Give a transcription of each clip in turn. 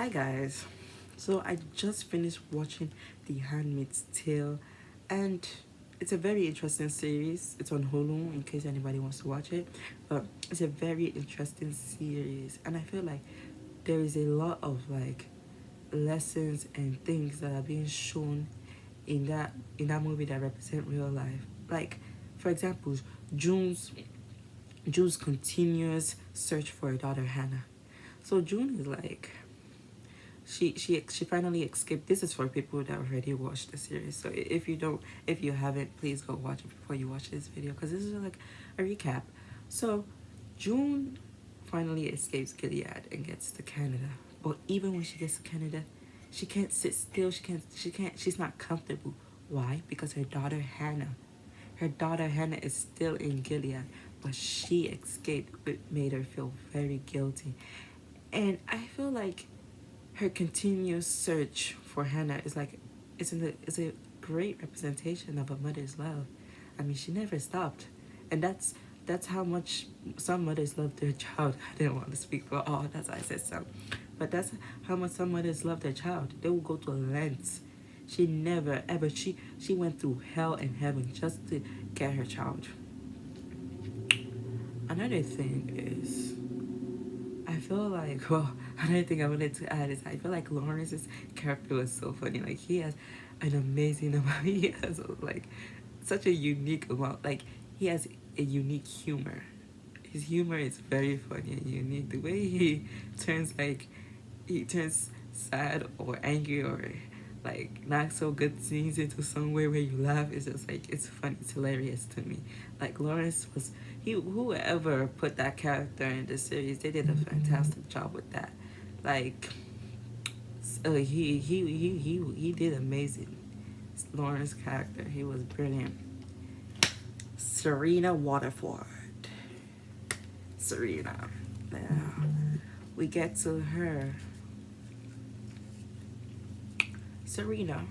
Hi guys. So I just finished watching The Handmaid's Tale, and it's a very interesting series. It's on Hulu in case anybody wants to watch it. But it's a very interesting series, and I feel like there is a lot of lessons and things that are being shown in that movie that represent real life. Like, for example, June's June's continuous search for her daughter Hannah. So June is like she finally escaped. This is for people that already watched the series. So if you haven't, please go watch it before you watch this video because this is like a recap. So June finally escapes Gilead and gets to Canada. But even when she gets to Canada, she can't sit still. She's not comfortable. Why? Because her daughter Hannah is still in Gilead, but she escaped. It made her feel very guilty. And I feel like her continuous search for Hannah is like it's a great representation of a mother's love. I mean, she never stopped, and that's how much some mothers love their child. I didn't want to speak for all. That's why I said some, but that's how much some mothers love their child. They will go to lengths. She never ever she went through hell and heaven just to get her child. Another thing is I feel like, well, another thing I wanted to add is I feel like Lawrence's character was so funny. Like, he has an amazing amount, he has, like, such a unique amount, like, he has a unique humor. His humor is very funny and unique. The way he turns sad or angry or, like, not so good scenes into somewhere where you laugh is just, like, it's funny, it's hilarious to me. Like, Lawrence was whoever put that character in the series, they did a fantastic job with that. Like, he did amazing. Lawrence character, he was brilliant. Serena Waterford. Serena. Now we get to her. Serena.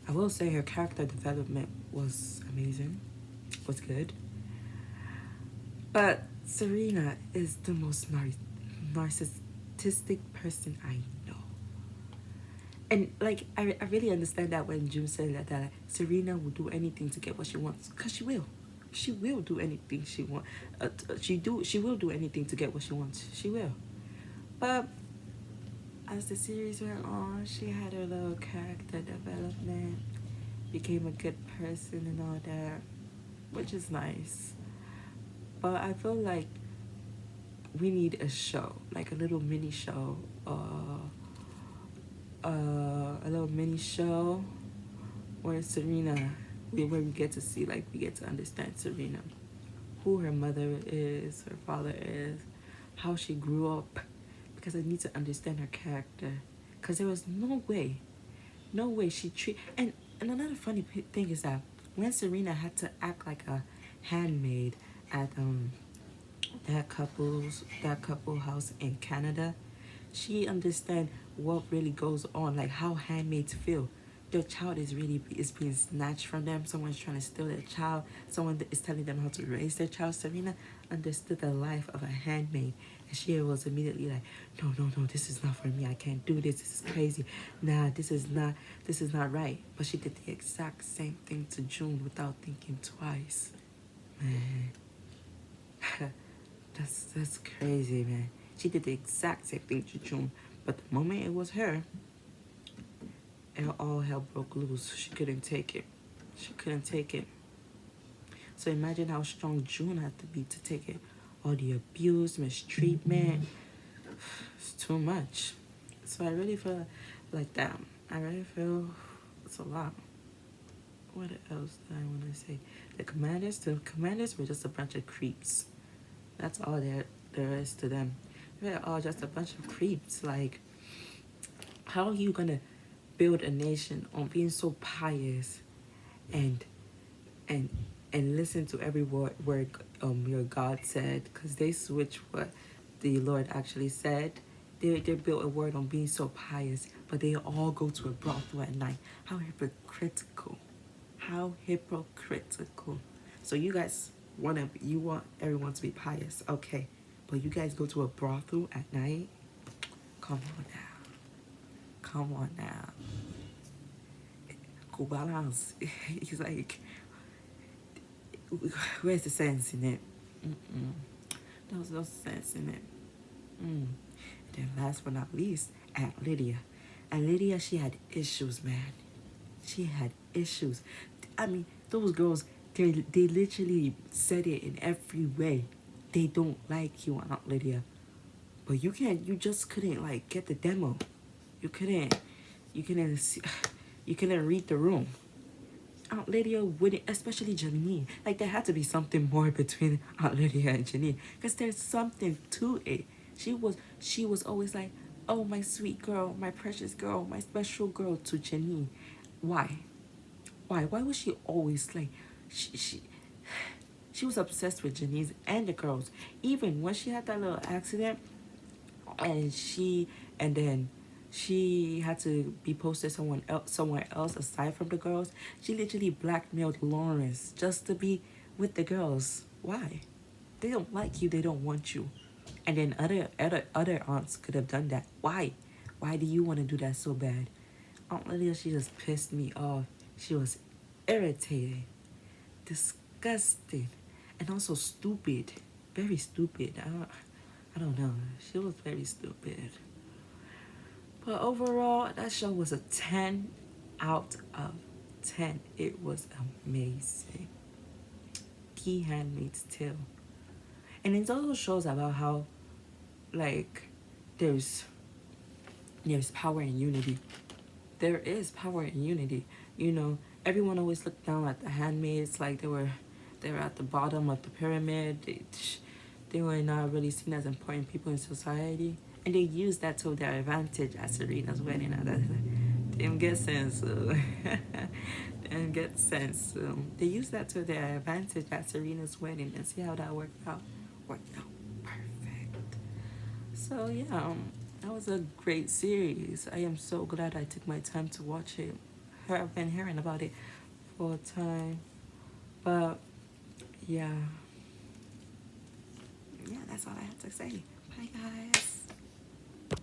I will say her character development was amazing. Was good. But Serena is the most narcissistic person I know. And, like, I really understand that when June said that like, Serena will do anything to get what she wants. Because she will. She will do anything she wants. She will do anything to get what she wants. She will. But as the series went on, she had her little character development. Became a good person and all that. Which is nice. But I feel like we need a show, like a little mini show, a little mini show where where we get to see, like, we get to understand Serena, who her mother is, her father is, how she grew up, because I need to understand her character, because there was no way and another funny thing is that when Serena had to act like a handmaid at that couple house in Canada, she understand what really goes on, like how handmaids feel. Their child is being snatched from them. Someone's trying to steal their child. Someone is telling them how to raise their child. Serena understood the life of a handmaid, and she was immediately like, no, this is not for me. I can't do this. This is crazy. Nah, this is not right. But she did the exact same thing to June without thinking twice. Man, that's crazy, man. She did the exact same thing to June, but the moment it was her, all hell broke loose. She couldn't take it. She couldn't take it. So imagine how strong June had to be to take it. All the abuse, mistreatment. It's too much. So I really feel like that. I really feel it's a lot. What else do I want to say? The commanders were just a bunch of creeps. That's all there is to them. They're all just a bunch of creeps. Like, how are you gonna build a nation on being so pious and and and listen to every word your God said? Because they switch what the Lord actually said. They built a word on being so pious, but they all go to a brothel at night. How hypocritical. How hypocritical. So you guys you want everyone to be pious, okay? But you guys go to a brothel at night? Come on now. Come on now. Go balance. He's like, where's the sense in it? Mm-mm. There was no sense in it. Mm. Then last but not least, Aunt Lydia. And Lydia, she had issues, man. She had issues. I mean, those girls, they literally said it in every way. They don't like you, Aunt Lydia. But you just couldn't like get the demo. You couldn't see, you couldn't read the room. Aunt Lydia wouldn't, especially Janine. Like there had to be something more between Aunt Lydia and Janine, because there's something to it. She was always like, "Oh, my sweet girl, my precious girl, my special girl" to Janine. Why? Why? Why was she always like, she she she was obsessed with Janine's and the girls. Even when she had that little accident, and then she had to be posted somewhere else aside from the girls. She literally blackmailed Lawrence just to be with the girls. Why? They don't like you. They don't want you. And then other aunts could have done that. Why? Why do you want to do that so bad? Aunt Lydia, she just pissed me off. She was irritated, disgusted, and also stupid. Very stupid. I don't know. She was very stupid. But overall, that show was a 10 out of 10. It was amazing. The Handmaid's Tale. And it also shows about how, like, there's power in unity. There is power in unity. You know, everyone always looked down at the handmaids like they were at the bottom of the pyramid. They were not really seen as important people in society. And they used that to their advantage at Serena's wedding. And that didn't get sense. So. Didn't get sense. So they used that to their advantage at Serena's wedding, and see how that worked out. Worked out perfect. So yeah, that was a great series. I am so glad I took my time to watch it. I've been hearing about it for a time. But yeah. Yeah, that's all I have to say. Bye guys.